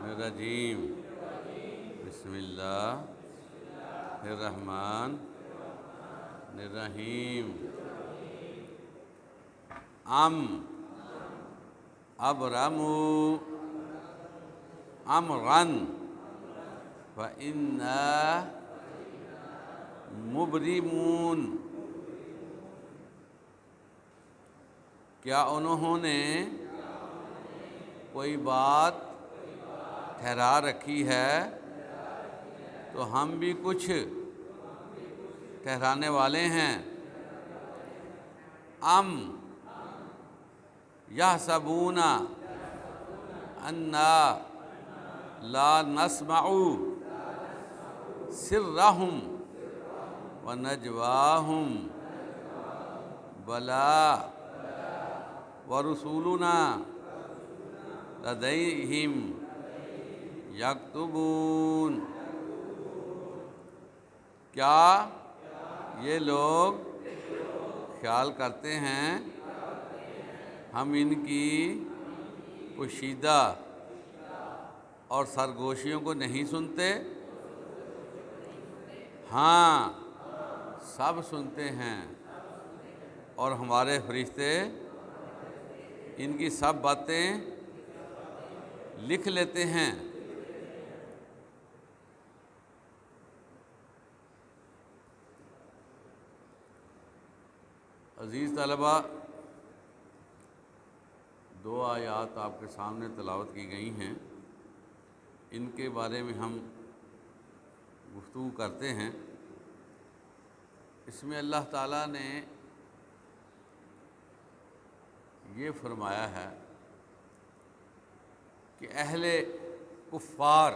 الرجیم بسم اللہ الرحمن الرحیم ابرموا امرا فإنا مبرمون، کیا انہوں نے کوئی بات ٹھہرا رکھی ہے تو ہم بھی کچھ ٹھہرانے والے ہیں۔ ام یحسبون انا لا نسمع سرهم ونجواهم بلا ورسولنا لدیہم یکتبون، کیا یہ لوگ خیال کرتے ہیں ہم ان کی پوشیدہ اور سرگوشیوں کو نہیں سنتے؟ ہاں، سب سنتے ہیں، اور ہمارے فرشتے ان کی سب باتیں لکھ لیتے ہیں۔ عزیز طلباء، دو آیات آپ کے سامنے تلاوت کی گئی ہیں، ان کے بارے میں ہم گفتگو کرتے ہیں۔ اس میں اللہ تعالیٰ نے یہ فرمایا ہے کہ اہل کفار،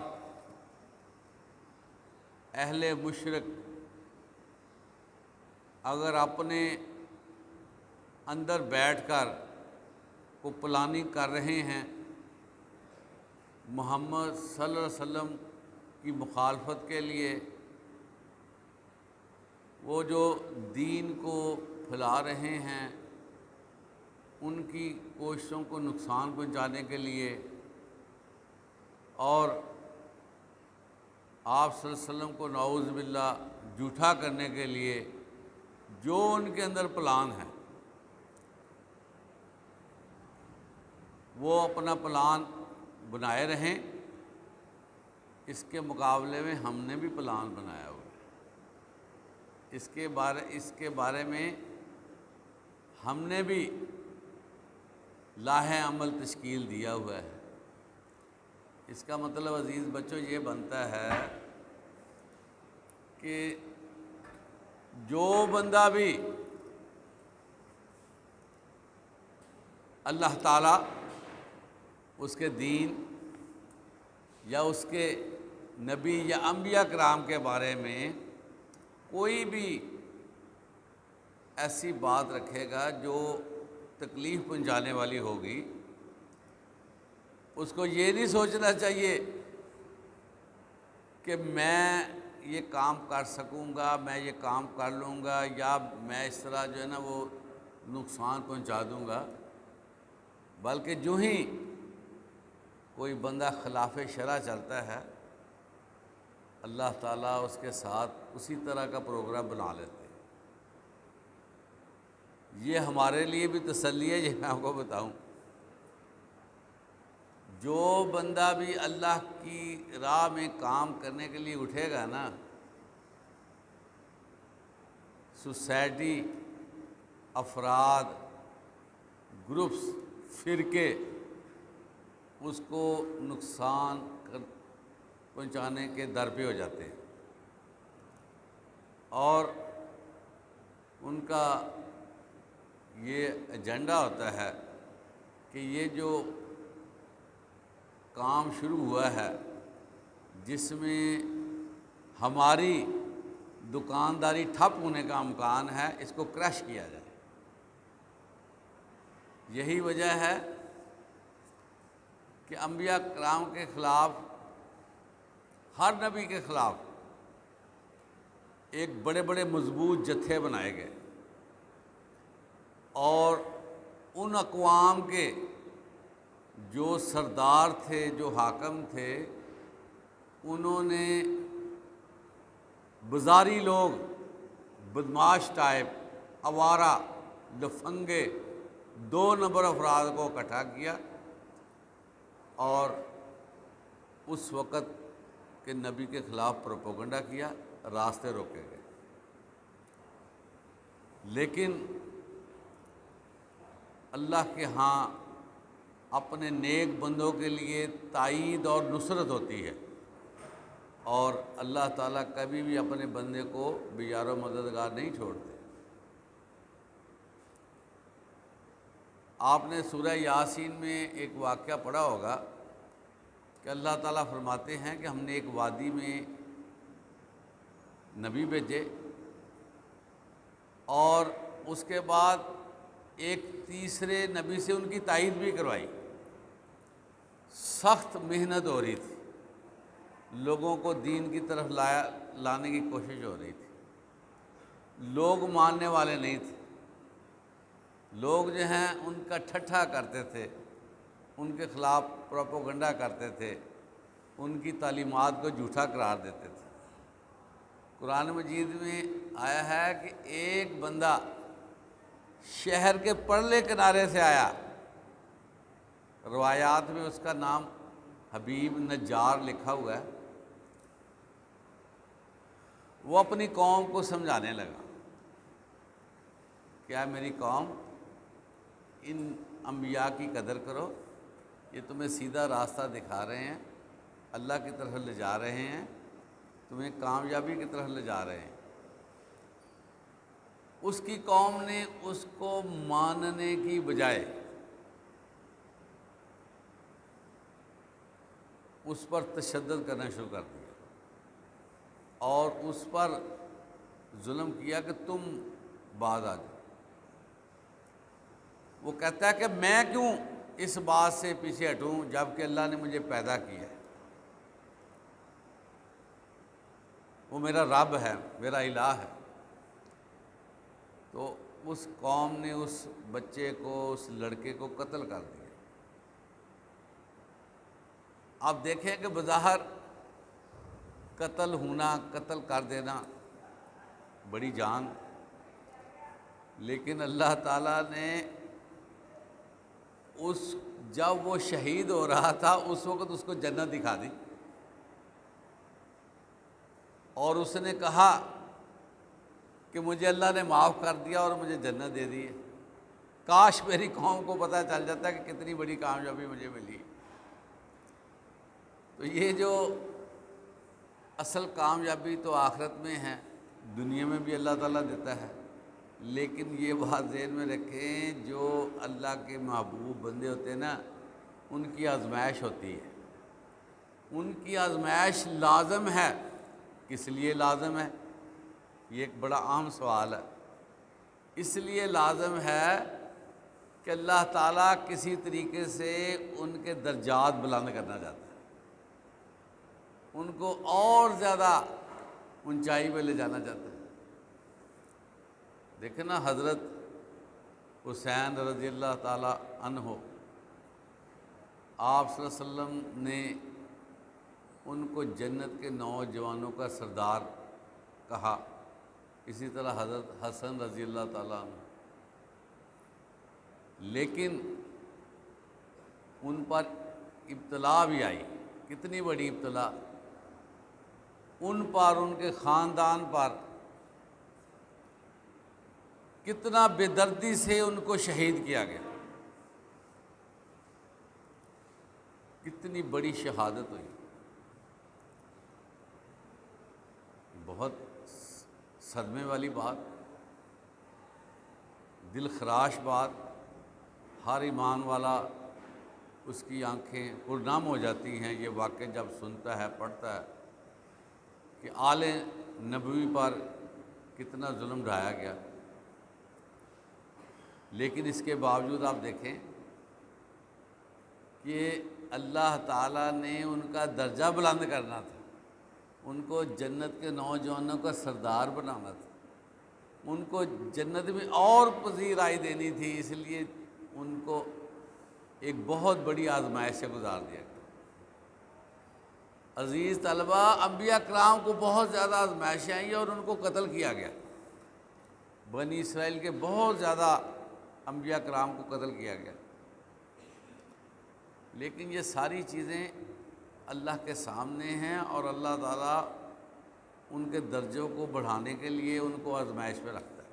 اہل مشرک اگر اپنے اندر بیٹھ کر کو پلاننگ کر رہے ہیں محمد صلی اللہ علیہ وسلم کی مخالفت کے لیے، وہ جو دین کو پھیلا رہے ہیں ان کی کوششوں کو نقصان پہنچانے کے لیے، اور آپ صلی اللہ علیہ وسلم کو نعوذ باللہ جھوٹا کرنے کے لیے جو ان کے اندر پلان ہے، وہ اپنا پلان بنائے رہیں۔ اس کے مقابلے میں ہم نے بھی پلان بنایا ہوا ہے، اس کے بارے میں ہم نے بھی لاہ عمل تشکیل دیا ہوا ہے۔ اس کا مطلب عزیز بچوں یہ بنتا ہے کہ جو بندہ بھی اللہ تعالیٰ، اس کے دین یا اس کے نبی یا انبیاء کرام کے بارے میں کوئی بھی ایسی بات رکھے گا جو تکلیف پہنچانے والی ہوگی، اس کو یہ نہیں سوچنا چاہیے کہ میں یہ کام کر سکوں گا، میں یہ کام کر لوں گا، یا میں اس طرح جو ہے نا وہ نقصان پہنچا دوں گا، بلکہ جو ہی کوئی بندہ خلاف شرع چلتا ہے اللہ تعالیٰ اس کے ساتھ اسی طرح کا پروگرام بنا لیتے ہیں۔ یہ ہمارے لیے بھی تسلی ہے، یہ میں آپ کو بتاؤں، جو بندہ بھی اللہ کی راہ میں کام کرنے کے لیے اٹھے گا نا، سوسائٹی، افراد، گروپس، فرقے اس کو نقصان پہنچانے کے در پہ ہو جاتے ہیں، اور ان کا یہ ایجنڈا ہوتا ہے کہ یہ جو کام شروع ہوا ہے جس میں ہماری دکانداری ٹھپ ہونے کا امکان ہے، اس کو کریش کیا جائے۔ یہی وجہ ہے کہ انبیاء کرام کے خلاف، ہر نبی کے خلاف ایک بڑے بڑے مضبوط جتھے بنائے گئے، اور ان اقوام کے جو سردار تھے، جو حاکم تھے، انہوں نے بازاری لوگ، بدماش ٹائپ، آوارہ، لفنگے 2 نمبر افراد کو اکٹھا کیا اور اس وقت کے نبی کے خلاف پروپیگنڈا کیا، راستے روکے گئے۔ لیکن اللہ کے ہاں اپنے نیک بندوں کے لیے تائید اور نصرت ہوتی ہے، اور اللہ تعالیٰ کبھی بھی اپنے بندے کو بے یار و مددگار نہیں چھوڑتے۔ آپ نے سورہ یاسین میں ایک واقعہ پڑھا ہوگا کہ اللہ تعالیٰ فرماتے ہیں کہ ہم نے ایک وادی میں نبی بھیجے، اور اس کے بعد ایک تیسرے نبی سے ان کی تائید بھی کروائی۔ سخت محنت ہو رہی تھی، لوگوں کو دین کی طرف لانے کی کوشش ہو رہی تھی، لوگ ماننے والے نہیں تھے، لوگ جو ہیں ان کا ٹھٹھا کرتے تھے، ان کے خلاف پروپیگنڈا کرتے تھے، ان کی تعلیمات کو جھوٹا قرار دیتے تھے۔ قرآن مجید میں آیا ہے کہ ایک بندہ شہر کے پرلے کنارے سے آیا، روایات میں اس کا نام حبیب نجار لکھا ہوا ہے، وہ اپنی قوم کو سمجھانے لگا، کیا میری قوم، ان انبیاء کی قدر کرو، یہ تمہیں سیدھا راستہ دکھا رہے ہیں، اللہ کی طرف لے جا رہے ہیں، تمہیں کامیابی کی طرف لے جا رہے ہیں۔ اس کی قوم نے اس کو ماننے کی بجائے اس پر تشدد کرنا شروع کر دیا اور اس پر ظلم کیا کہ تم بعد آ جاؤ۔ وہ کہتا ہے کہ میں کیوں اس بات سے پیچھے ہٹوں جب کہ اللہ نے مجھے پیدا کیا ہے، وہ میرا رب ہے، میرا الہ ہے۔ تو اس قوم نے اس بچے کو، اس لڑکے کو قتل کر دیا۔ آپ دیکھیں کہ بظاہر قتل ہونا، قتل کر دینا بڑی جان، لیکن اللہ تعالیٰ نے جب وہ شہید ہو رہا تھا اس وقت اس کو جنت دکھا دی، اور اس نے کہا کہ مجھے اللہ نے معاف کر دیا اور مجھے جنت دے دی ہے، کاش میری قوم کو پتہ چل جاتا کہ کتنی بڑی کامیابی مجھے ملی۔ تو یہ جو اصل کامیابی تو آخرت میں ہے، دنیا میں بھی اللہ تعالیٰ دیتا ہے، لیکن یہ بات ذہن میں رکھیں، جو اللہ کے محبوب بندے ہوتے ہیں نا، ان کی آزمائش ہوتی ہے، ان کی آزمائش لازم ہے۔ کس لیے لازم ہے؟ یہ ایک بڑا اہم سوال ہے۔ اس لیے لازم ہے کہ اللہ تعالیٰ کسی طریقے سے ان کے درجات بلند کرنا چاہتا ہے، ان کو اور زیادہ اونچائی پہ لے جانا چاہتا ہے۔ دیکھیں نا، حضرت حسین رضی اللہ تعالیٰ عنہ، آپ صلی اللہ علیہ وسلم نے ان کو جنت کے نوجوانوں کا سردار کہا، اسی طرح حضرت حسن رضی اللہ تعالیٰ عنہ، لیکن ان پر ابتلا بھی آئی۔ کتنی بڑی ابتلا! ان پر، ان کے خاندان پر کتنا بے دردی سے ان کو شہید کیا گیا، کتنی بڑی شہادت ہوئی، بہت صدمے والی بات، دل خراش بات۔ ہر ایمان والا، اس کی آنکھیں پرنم ہو جاتی ہیں یہ واقعہ جب سنتا ہے، پڑھتا ہے کہ آل نبوی پر کتنا ظلم ڈھایا گیا۔ لیکن اس کے باوجود آپ دیکھیں کہ اللہ تعالیٰ نے ان کا درجہ بلند کرنا تھا، ان کو جنت کے نوجوانوں کا سردار بنانا تھا، ان کو جنت میں اور پذیرائی دینی تھی، اس لیے ان کو ایک بہت بڑی آزمائش سے گزار دیا گیا۔ عزیز طلبہ، انبیاء کرام کو بہت زیادہ آزمائشیں آئیں اور ان کو قتل کیا گیا۔ بنی اسرائیل کے بہت زیادہ انبیاء کرام کو قتل کیا گیا، لیکن یہ ساری چیزیں اللہ کے سامنے ہیں، اور اللہ تعالیٰ ان کے درجوں کو بڑھانے کے لیے ان کو آزمائش پہ رکھتا ہے۔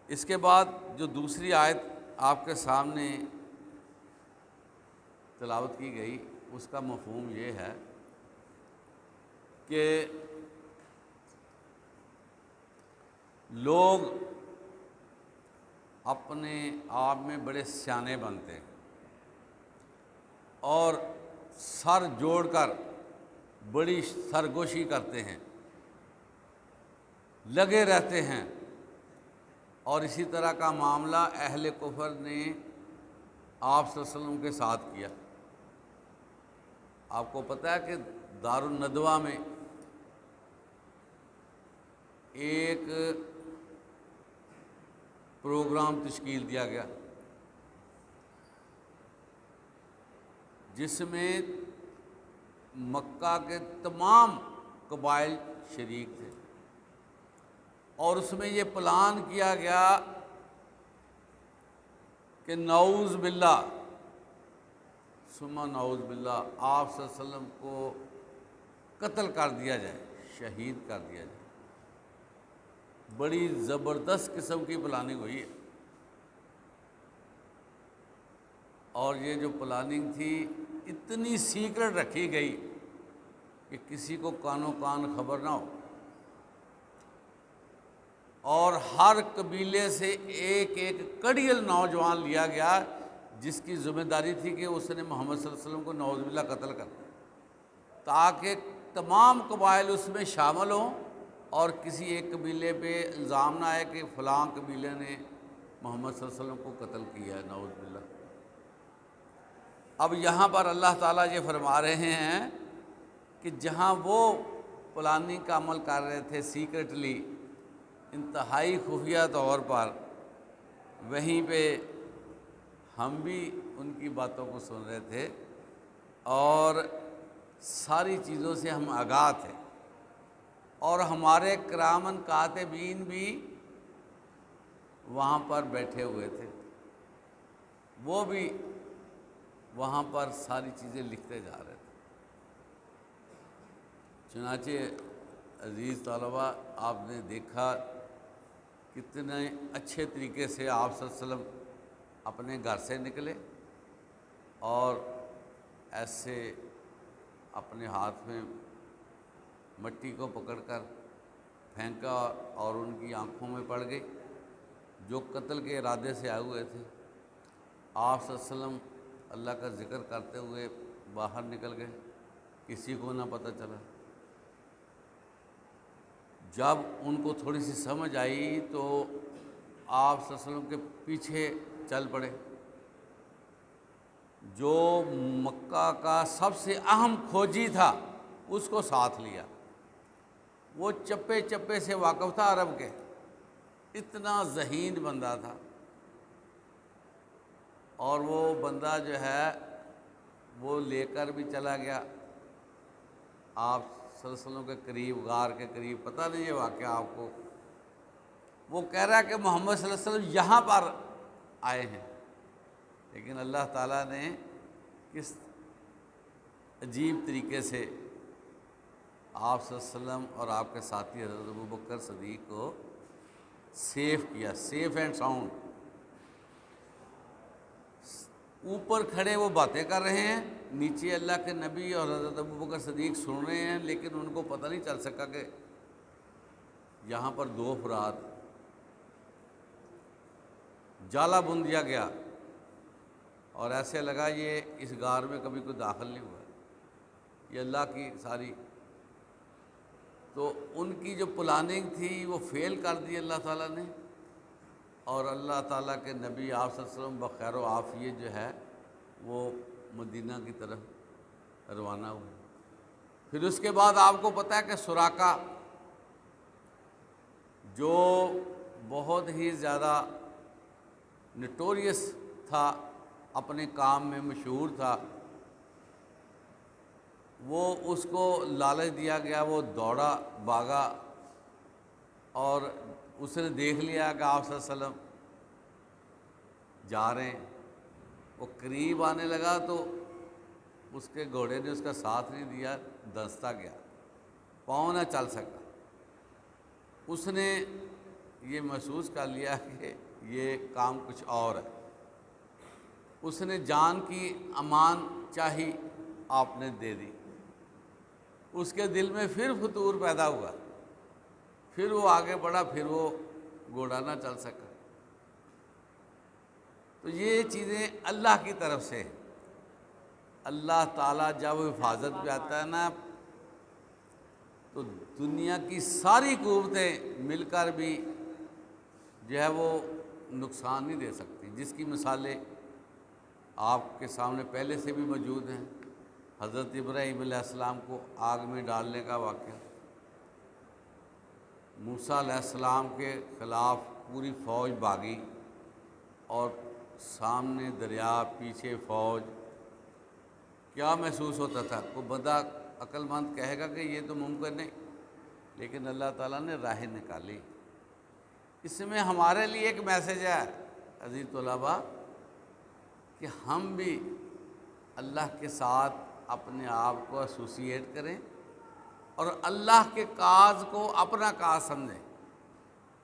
اس کے بعد جو دوسری آیت آپ کے سامنے تلاوت کی گئی، اس کا مفہوم یہ ہے کہ لوگ اپنے آپ میں بڑے سیانے بنتے ہیں اور سر جوڑ کر بڑی سرگوشی کرتے ہیں، لگے رہتے ہیں، اور اسی طرح کا معاملہ اہل کفر نے آپ صلی اللہ علیہ وسلم کے ساتھ کیا۔ آپ کو پتہ ہے کہ دار الندوہ میں ایک پروگرام تشکیل دیا گیا جس میں مکہ کے تمام قبائل شریک تھے، اور اس میں یہ پلان کیا گیا کہ نعوذ باللہ ثم نعوذ باللہ آپ صلی اللہ علیہ وسلم کو قتل کر دیا جائے، شہید کر دیا جائے۔ بڑی زبردست قسم کی پلاننگ ہوئی ہے، اور یہ جو پلاننگ تھی اتنی سیکرٹ رکھی گئی کہ کسی کو کانوں کان خبر نہ ہو، اور ہر قبیلے سے ایک ایک کڑیل نوجوان لیا گیا جس کی ذمہ داری تھی کہ اس نے محمد صلی اللہ علیہ وسلم کو نعوذ باللہ قتل کر دیا، تاکہ تمام قبائل اس میں شامل ہوں اور کسی ایک قبیلے پہ الزام نہ آئے کہ فلاں قبیلے نے محمد صلی اللہ علیہ وسلم کو قتل کیا ہے، نعوذ باللہ۔ اب یہاں پر اللہ تعالیٰ یہ فرما رہے ہیں کہ جہاں وہ پلاننگ کا عمل کر رہے تھے سیکرٹلی، انتہائی خفیہ طور پر، وہیں پہ ہم بھی ان کی باتوں کو سن رہے تھے اور ساری چیزوں سے ہم آگاہ تھے، اور ہمارے کرامن کاتبین بھی وہاں پر بیٹھے ہوئے تھے، وہ بھی وہاں پر ساری چیزیں لکھتے جا رہے تھے۔ چنانچہ عزیز طلبہ، آپ نے دیکھا کتنے اچھے طریقے سے آپ صلی اللہ علیہ وسلم اپنے گھر سے نکلے اور ایسے اپنے ہاتھ میں مٹی کو پکڑ کر پھینکا اور ان کی آنکھوں میں پڑ گئی، جو قتل کے ارادے سے آئے ہوئے تھے۔ آپ صلی اللہ علیہ وسلم اللہ کا ذکر کرتے ہوئے باہر نکل گئے، کسی کو نہ پتہ چلا۔ جب ان کو تھوڑی سی سمجھ آئی تو آپ صلی اللہ علیہ وسلم کے پیچھے چل پڑے۔ جو مکہ کا سب سے اہم کھوجی تھا اس کو ساتھ لیا، وہ چپے چپے سے واقف تھا عرب کے، اتنا ذہین بندہ تھا، اور وہ بندہ جو ہے وہ لے کر بھی چلا گیا آپ صلی اللہ علیہ وسلم کے قریب، غار کے قریب۔ پتہ نہیں یہ واقعہ آپ کو، وہ کہہ رہا ہے کہ محمد صلی اللہ علیہ وسلم یہاں پر آئے ہیں، لیکن اللہ تعالیٰ نے کس عجیب طریقے سے آپ صلی اللہ علیہ وسلم اور آپ کے ساتھی حضرت ابوبکر صدیق کو سیف کیا، سیف اینڈ ساؤنڈ۔ اوپر کھڑے وہ باتیں کر رہے ہیں، نیچے اللہ کے نبی اور حضرت ابوبکر صدیق سن رہے ہیں، لیکن ان کو پتہ نہیں چل سکا کہ یہاں پر دو افراد، جالا بن دیا گیا، اور ایسے لگا یہ اس غار میں کبھی کوئی داخل نہیں ہوا، یہ اللہ کی ساری، تو ان کی جو پلاننگ تھی وہ فیل کر دی اللہ تعالیٰ نے، اور اللہ تعالیٰ کے نبی آپ صلی اللہ علیہ وسلم بخیر و عافیت جو ہے وہ مدینہ کی طرف روانہ ہوئے۔ پھر اس کے بعد آپ کو پتہ ہے کہ سراقہ جو بہت ہی زیادہ نٹوریس تھا، اپنے کام میں مشہور تھا، وہ اس کو لالچ دیا گیا، وہ دوڑا بھاگا، اور اس نے دیکھ لیا کہ آپ صلی اللہ علیہ وسلم جا رہے ہیں۔ وہ قریب آنے لگا تو اس کے گھوڑے نے اس کا ساتھ نہیں دیا، دھنستا گیا، پاؤں نہ چل سکا۔ اس نے یہ محسوس کر لیا کہ یہ کام کچھ اور ہے۔ اس نے جان کی امان چاہی، آپ نے دے دی۔ اس کے دل میں پھر فتور پیدا ہوا، پھر وہ آگے بڑھا، پھر وہ گھوڑا نہ چل سکا۔ تو یہ چیزیں اللہ کی طرف سے، اللہ تعالیٰ جب حفاظت پہ آتا ہے نا، تو دنیا کی ساری قوتیں مل کر بھی جو ہے وہ نقصان نہیں دے سکتی، جس کی مثالیں آپ کے سامنے پہلے سے بھی موجود ہیں۔ حضرت ابراہیم علیہ السلام کو آگ میں ڈالنے کا واقعہ، موسیٰ علیہ السلام کے خلاف پوری فوج بھاگی، اور سامنے دریا، پیچھے فوج، کیا محسوس ہوتا تھا؟ کوئی بندہ عقل مند کہے گا کہ یہ تو ممکن نہیں، لیکن اللہ تعالیٰ نے راہ نکالی۔ اس میں ہمارے لیے ایک میسیج ہے عزیز طلباء، کہ ہم بھی اللہ کے ساتھ اپنے آپ کو ایسوسیٹ کریں، اور اللہ کے کاز کو اپنا کاز سمجھیں،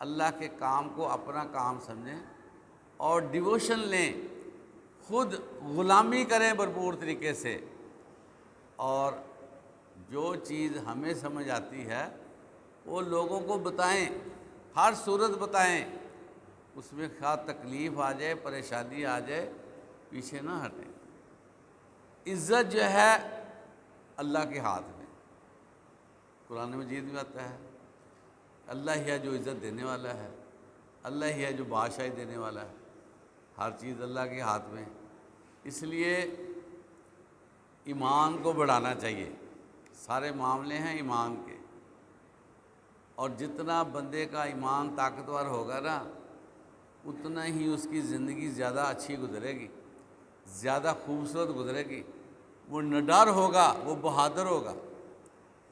اللہ کے کام کو اپنا کام سمجھیں، اور ڈیووشن لیں، خود غلامی کریں بھرپور طریقے سے، اور جو چیز ہمیں سمجھ آتی ہے وہ لوگوں کو بتائیں، ہر صورت بتائیں، اس میں خواہ تکلیف آ جائے، پریشانی آ جائے، پیچھے نہ ہٹیں۔ عزت جو ہے اللہ کے ہاتھ میں، قرآن مجید میں آتا ہے اللہ ہی ہے جو عزت دینے والا ہے، اللہ ہی ہے جو بادشاہی دینے والا ہے، ہر چیز اللہ کے ہاتھ میں۔ اس لیے ایمان کو بڑھانا چاہیے، سارے معاملے ہیں ایمان کے، اور جتنا بندے کا ایمان طاقتور ہوگا نا، اتنا ہی اس کی زندگی زیادہ اچھی گزرے گی، زیادہ خوبصورت گزرے گی، وہ نڈر ہوگا، وہ بہادر ہوگا۔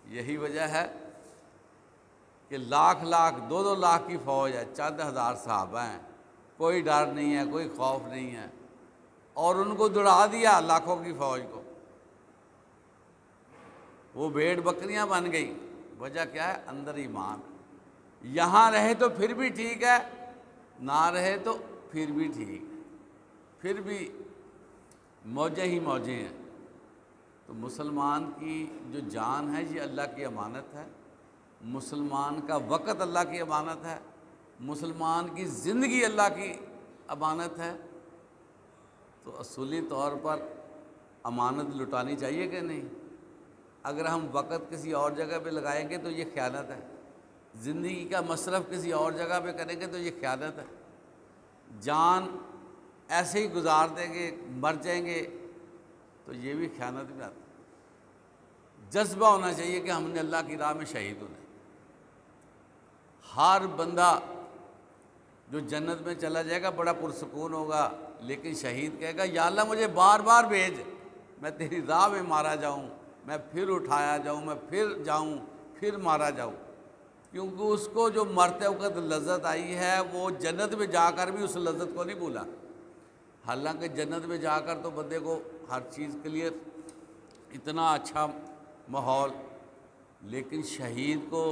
یہی وجہ ہے کہ لاکھ لاکھ، 2 لاکھ کی فوج ہے، چند ہزار صحابہ ہیں، کوئی ڈر نہیں ہے، کوئی خوف نہیں ہے، اور ان کو دوڑا دیا لاکھوں کی فوج کو، وہ بھیڑ بکریاں بن گئی۔ وجہ کیا ہے؟ اندر ایمان۔ یہاں رہے تو پھر بھی ٹھیک ہے، نہ رہے تو پھر بھی ٹھیک، پھر بھی موجیں ہی موجیں ہیں۔ تو مسلمان کی جو جان ہے یہ اللہ کی امانت ہے، مسلمان کا وقت اللہ کی امانت ہے، مسلمان کی زندگی اللہ کی امانت ہے۔ تو اصولی طور پر امانت لٹانی چاہیے کہ نہیں؟ اگر ہم وقت کسی اور جگہ پہ لگائیں گے تو یہ خیانت ہے، زندگی کا مصرف کسی اور جگہ پہ کریں گے تو یہ خیانت ہے، جان ایسے ہی گزار دیں گے، مر جائیں گے تو یہ بھی خیانت میں آتا ہے۔ جذبہ ہونا چاہیے کہ ہم نے اللہ کی راہ میں شہید ہونا ہے۔ ہر بندہ جو جنت میں چلا جائے گا بڑا پرسکون ہوگا، لیکن شہید کہے گا یا اللہ مجھے بار بار بھیج، میں تیری راہ میں مارا جاؤں، میں پھر اٹھایا جاؤں، میں پھر جاؤں، پھر مارا جاؤں، کیونکہ اس کو جو مرتے وقت لذت آئی ہے وہ جنت میں جا کر بھی اس لذت کو نہیں بھولا۔ حالانکہ جنت میں جا کر تو بندے کو ہر چیز کلیئر، اتنا اچھا ماحول، لیکن شہید کو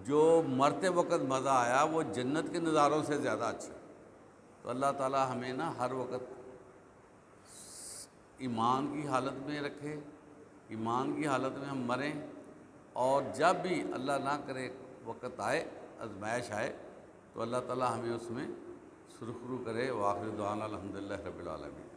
جو مرتے وقت مزہ آیا وہ جنت کے نظاروں سے زیادہ اچھا۔ تو اللہ تعالی ہمیں نا ہر وقت ایمان کی حالت میں رکھے، ایمان کی حالت میں ہم مریں، اور جب بھی اللہ نہ کرے وقت آئے، آزمائش آئے، تو اللہ تعالی ہمیں اس میں سرخرو کرے۔ وآخر دعوانا الحمدللہ رب العالمین۔